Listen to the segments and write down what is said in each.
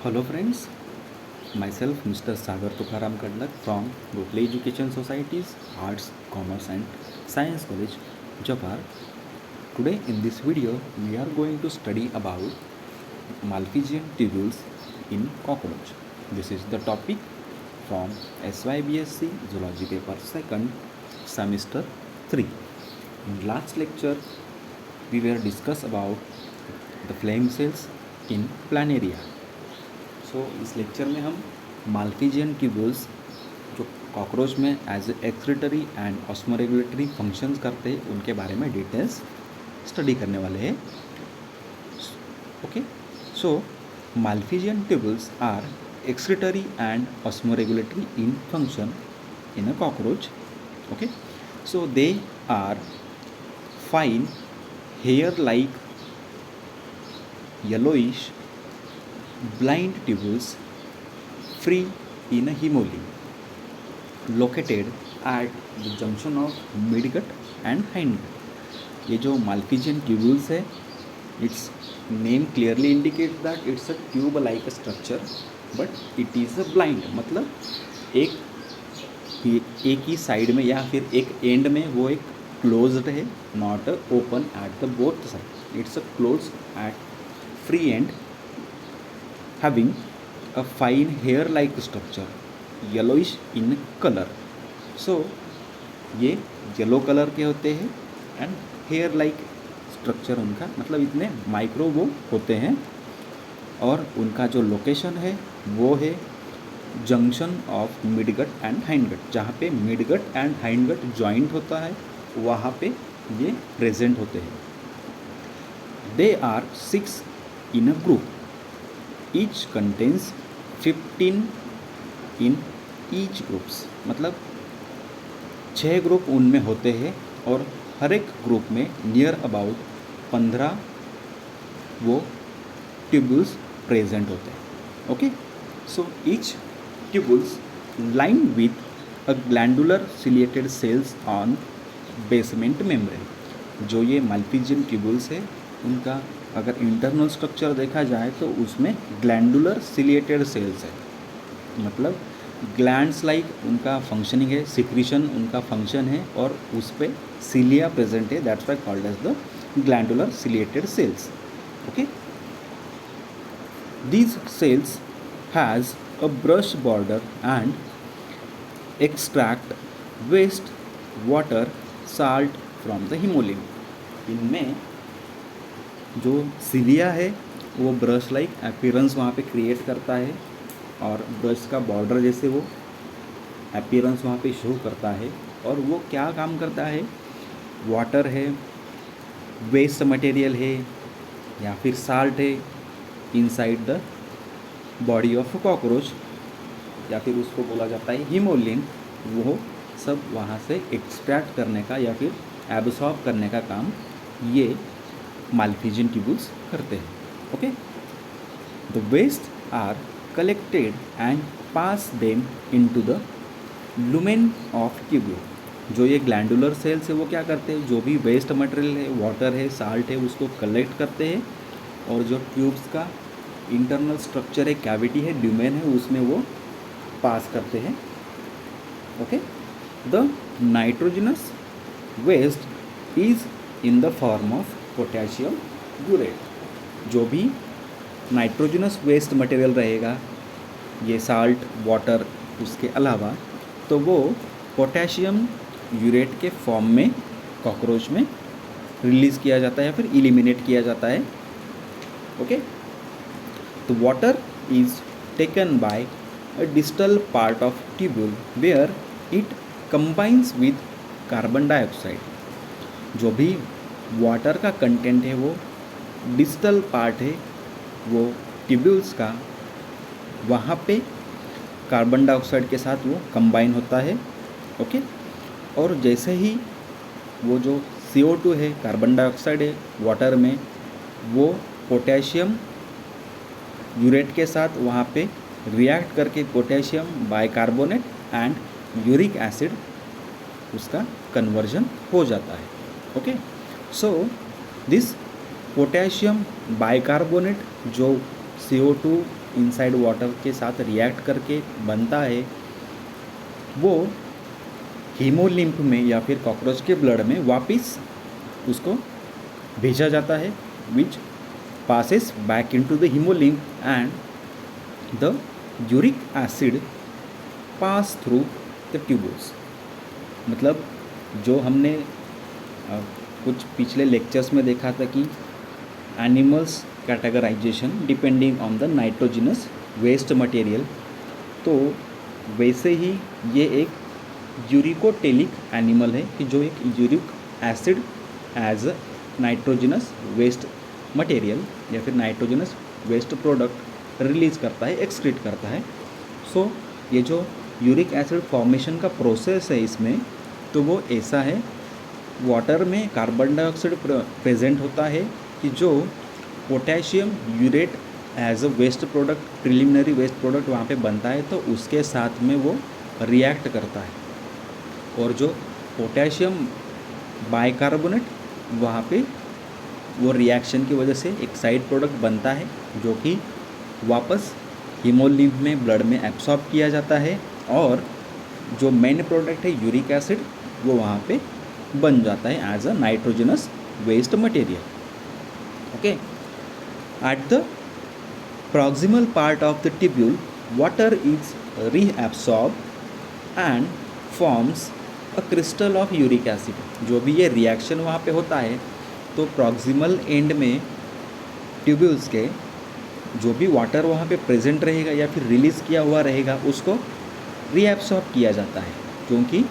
Hello friends, myself Mr. Sagar Tukharam Kadlak from Gokle Education Society's Arts, Commerce and Science College, Jafar. Today in this video we are going to study about Malpighian tubules in cockroach. This is the topic from SYBSc Zoology paper 2nd semester 3. In last lecture we were discuss about the flame cells in planaria. इस lecture में हम माल्पीजियन tubules जो cockroach में as excretory and ऑस्मोरेगुलेटरी functions करते हैं उनके बारे में डिटेल्स स्टडी करने वाले हैं. Okay, so Malpighian tubules are excretory and osmoregulatory in function in a cockroach. Okay, so they are fine hair like yellowish blind tubules free in a hemolymph located at the junction of midgut and hindgut. ये जो माल्पीजियन tubules है, it's name clearly indicate that it's a tube like structure but it is a blind. मतलब एक ही side में या फिर एक and में वो एक क्लोज्ड है, not a open at the both side. It's a close eight free end having a fine hair like structure yellowish in color. So ये येलो कलर के होते हैं एंड हेयर लाइक स्ट्रक्चर उनका, मतलब इतने माइक्रो वो होते हैं. और उनका जो लोकेशन है वो है junction of midgut and hindgut. जहाँ पे मिडगट एंड हाइंडगट जॉइंट होता है वहाँ पे ये प्रेजेंट होते हैं. They are 6 in a group. Each contains 15 in each groups. मतलब 6 ग्रुप उनमें होते हैं और हर एक ग्रुप में नियर अबाउट 15 वो ट्यूब्यूल्स प्रेजेंट होते हैं. Okay, so each tubules line with a glandular ciliated sales on basement membrane. जो ये माल्पीजियन ट्यूब्यूल्स है उनका अगर इंटरनल स्ट्रक्चर देखा जाए तो उसमें ग्लैंडुलर सिलिएटेड सेल्स है. मतलब ग्लैंड्स लाइक उनका फंक्शनिंग है, सिक्रीशन उनका फंक्शन है और उस पर सिलिया प्रेजेंट है. That's why called as the glandular ciliated cells. Okay, these cells has a brush border and extract waste water salt from the haemolymph. इनमें जो सिलिया है वो ब्रश लाइक अपीयरेंस वहाँ पे क्रिएट करता है और ब्रश का बॉर्डर जैसे वो अपीयरेंस वहाँ पे शो करता है. और वो क्या काम करता है, वाटर है, वेस्ट मटेरियल है या फिर साल्ट है inside the body of cockroach या फिर उसको बोला जाता है हीमोलिम्फ. वो सब वहाँ से एक्सट्रैक्ट करने का या फिर एब्सॉर्ब करने का काम ये माल्पीजियन ट्यूब्यूल्स करते हैं. Okay, the waste are collected and pass them into the lumen of tubule. जो ये ग्लैंडुलर सेल्स है वो क्या करते हैं, जो भी वेस्ट मटेरियल है, वाटर है, साल्ट है, उसको कलेक्ट करते हैं और जो ट्यूब्स का इंटरनल स्ट्रक्चर है, कैविटी है, ल्यूमेन है, उसमें वो पास करते हैं. Okay, the nitrogenous waste is in the form of potassium urate. जो भी नाइट्रोजनस वेस्ट मटेरियल रहेगा, ये साल्ट, वाटर, उसके अलावा तो वो पोटेशियम यूरेट के फॉर्म में कॉकरोच में रिलीज़ किया जाता है या फिर इलिमिनेट किया जाता है. ओके, तो water is taken by a distal part of tubule where it combines with carbon dioxide. जो भी वाटर का कंटेंट है वो डिस्टल पार्ट है वो ट्यूब्यूल्स का, वहाँ पे कार्बन डाइऑक्साइड के साथ वो कंबाइन होता है. ओके, और जैसे ही वो जो CO2 है, कार्बन डाइऑक्साइड है वाटर में, वो पोटेशियम यूरेट के साथ वहाँ पे रिएक्ट करके potassium bicarbonate and uric acid उसका कन्वर्जन हो जाता है. Okay, so this potassium bicarbonate जो CO2 इनसाइड वाटर के साथ रिएक्ट करके बनता है वो हीमोलिम्फ में या फिर कॉकरोच के ब्लड में वापस उसको भेजा जाता है, विच passes back into the hemolymph and the uric acid pass through the tubules। मतलब जो हमने कुछ पिछले लेक्चर्स में देखा था कि animals categorization depending on the nitrogenous waste material, तो वैसे ही ये एक यूरिकोटेलिक एनिमल है कि जो एक uric acid as a nitrogenous waste material या फिर नाइट्रोजनस वेस्ट प्रोडक्ट रिलीज़ करता है, एक्सक्रीट करता है। सो ये जो यूरिक एसिड फॉर्मेशन का प्रोसेस है इसमें, तो वो ऐसा है, वाटर में कार्बन डाइऑक्साइड प्रेजेंट होता है कि जो potassium urate as a waste product, preliminary waste product वहाँ पे बनता है, तो उसके साथ में वो रिएक्ट करता है और जो पोटेशियम बाइकार्बोनेट वहाँ पे वो रिएक्शन की वजह से एक साइड प्रोडक्ट बनता है जो कि वापस हीमोलिम्फ में ब्लड में एब्सॉर्ब किया जाता है और जो मेन प्रोडक्ट है यूरिक एसिड वो वहाँ पे बन जाता है as a nitrogenous waste material. Okay, at the proximal part of the tubule water is reabsorb and forms a crystal of uric acid. जो भी ये रिएक्शन वहाँ पे होता है तो प्रॉक्सिमल एंड में ट्यूब्यूल्स के जो भी वाटर वहाँ पे प्रेजेंट रहेगा या फिर रिलीज़ किया हुआ रहेगा उसको रीएब्सॉर्ब किया जाता है, क्योंकि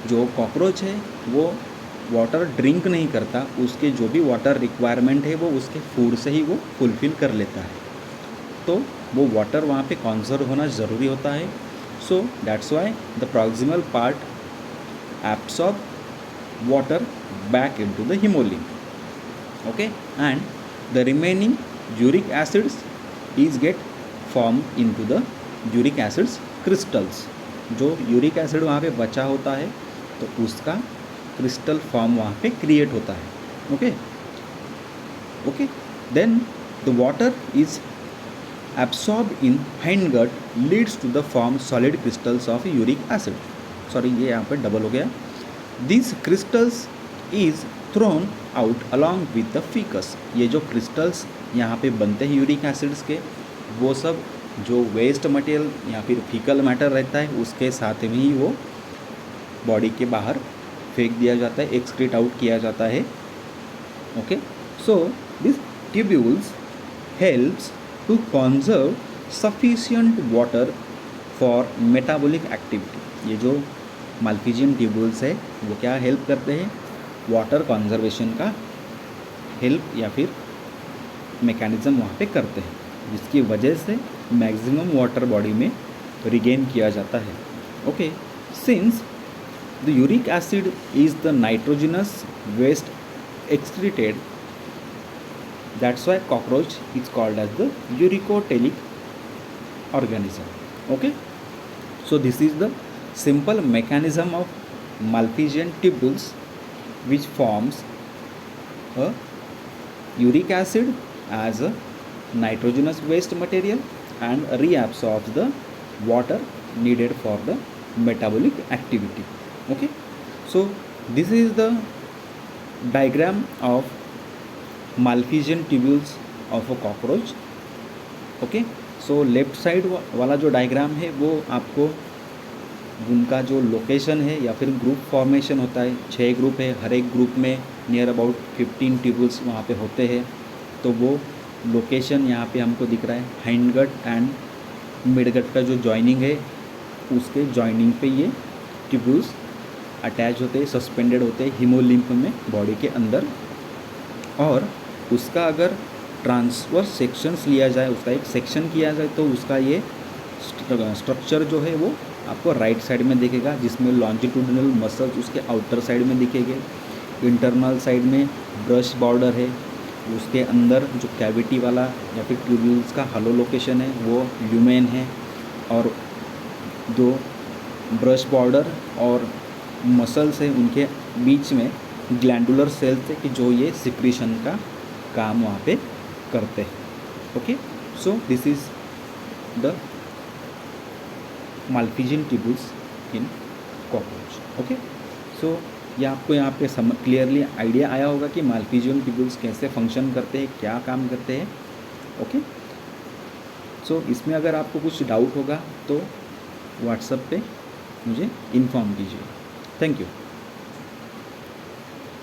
जो कॉकरोच है वो वाटर ड्रिंक नहीं करता, उसके जो भी वाटर रिक्वायरमेंट है वो उसके फूड से ही वो फुलफ़िल कर लेता है, तो वो वाटर वहाँ पे कॉन्जर्व होना ज़रूरी होता है। So that's why the proximal part absorb water back into the hemolymph, okay, and the remaining uric acids is get formed into the uric acids crystals। जो यूरिक एसिड वहाँ पे बचा होता है तो उसका क्रिस्टल फॉर्म वहाँ पे क्रिएट होता है। Okay okay, then the water is absorbed in hindgut leads to the form solid crystals of uric acid। Sorry, ये यहाँ पे डबल हो गया। These crystals is thrown out along with the faeces. ये जो क्रिस्टल्स यहाँ पे बनते हैं यूरिक एसिड्स के, वो सब जो वेस्ट मटेरियल या फिर फीकल मैटर रहता है उसके साथ में ही वो बॉडी के बाहर फेंक दिया जाता है, एक्सक्रीट आउट किया जाता है। Okay, so this tubules helps to conserve sufficient water for metabolic activity. ये जो माल्पीजियन ट्यूब्यूल्स है वो क्या हेल्प करते हैं, वाटर कंजर्वेशन का हेल्प या फिर मैकेनिज़्म वहाँ पे करते हैं, जिसकी वजह से मैक्सिमम वाटर बॉडी में रिगेन किया जाता है। Okay, since the uric acid is the nitrogenous waste excreted, that's why cockroach is called as the uricotelic organism. Okay, so this is the simple mechanism of Malpighian tubules which forms a uric acid as a nitrogenous waste material and reabsorbs the water needed for the metabolic activity. Okay, so this is the diagram of Malpighian tubules of a cockroach. Okay, so left side वाला जो diagram है वो आपको उनका जो location है या फिर ग्रुप फॉर्मेशन होता है, 6 ग्रुप है, हर एक ग्रुप में नियर अबाउट 15 ट्यूब्यूल्स वहाँ पे होते हैं, तो वो लोकेशन यहाँ पे हमको दिख रहा है। हाइंडगट एंड मिडगट का जो जॉइनिंग है उसके जॉइनिंग पे ये ट्यूब्यूल्स अटैच होते हैं, सस्पेंडेड होते हैं हीमोलिम्फ में बॉडी के अंदर। और उसका अगर ट्रांसवर्स सेक्शंस लिया जाए, उसका एक सेक्शन किया जाए, तो उसका ये स्ट्रक्चर जो है वो आपको राइट साइड में दिखेगा, जिसमें लॉन्जिट्यूडिनल मसल्स उसके आउटर साइड में दिखेंगे। इंटरनल साइड में ब्रश बॉर्डर है, उसके अंदर जो कैविटी वाला या फिर ट्यूब्यूल्स का हलो लोकेशन है वो ल्यूमेन है, और दो ब्रश बॉर्डर और मसल्स है उनके बीच में ग्लैंडुलर सेल्स है कि जो ये सिक्रीशन का काम वहाँ पे करते हैं। Okay, so this is the Malpighian tubules in cockroach. Okay, so ये आपको यहाँ पे क्लियरली आइडिया आया होगा कि माल्पीजियन ट्यूबुल्स कैसे फंक्शन करते हैं, क्या काम करते हैं। ओके, सो इसमें अगर आपको कुछ डाउट होगा तो व्हाट्सएप पे मुझे इन्फॉर्म कीजिए। Thank you.